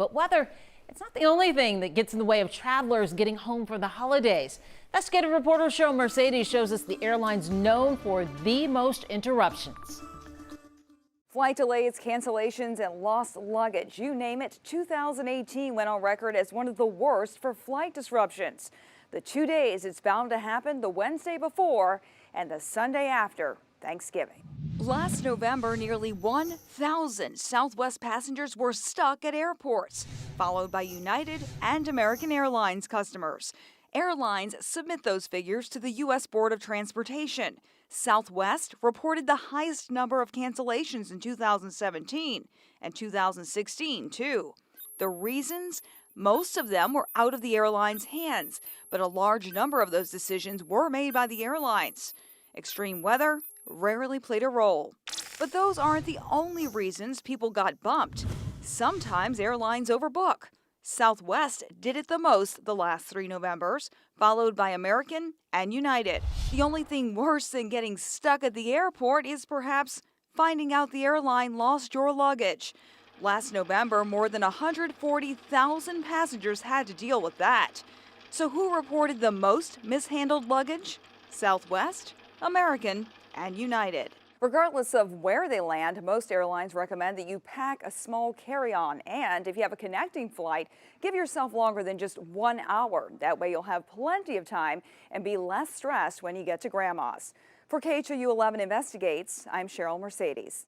But weather, it's not the only thing that gets in the way of travelers getting home for the holidays. Investigative reporter Cheryl Mercedes shows us the airlines known for the most interruptions. Flight delays, cancellations, and lost luggage. You name it, 2018 went on record as one of the worst for flight disruptions. The 2 days it's bound to happen, the Wednesday before and the Sunday after Thanksgiving. Last November, nearly 1,000 Southwest passengers were stuck at airports, followed by United and American Airlines customers. Airlines submit those figures to the U.S. Board of Transportation. Southwest reported the highest number of cancellations in 2017 and 2016, too. The reasons? Most of them were out of the airline's hands, but a large number of those decisions were made by the airlines. Extreme weather rarely played a role. But those aren't the only reasons people got bumped. Sometimes airlines overbook. Southwest did it the most the last 3 Novembers, followed by American and United. The only thing worse than getting stuck at the airport is perhaps finding out the airline lost your luggage. Last November, more than 140,000 passengers had to deal with that. So who reported the most mishandled luggage? Southwest, American, and United. Regardless of where they land, most airlines recommend that you pack a small carry-on. And if you have a connecting flight, give yourself longer than just 1 hour. That way you'll have plenty of time and be less stressed when you get to Grandma's. For KHOU 11 Investigates, I'm Cheryl Mercedes.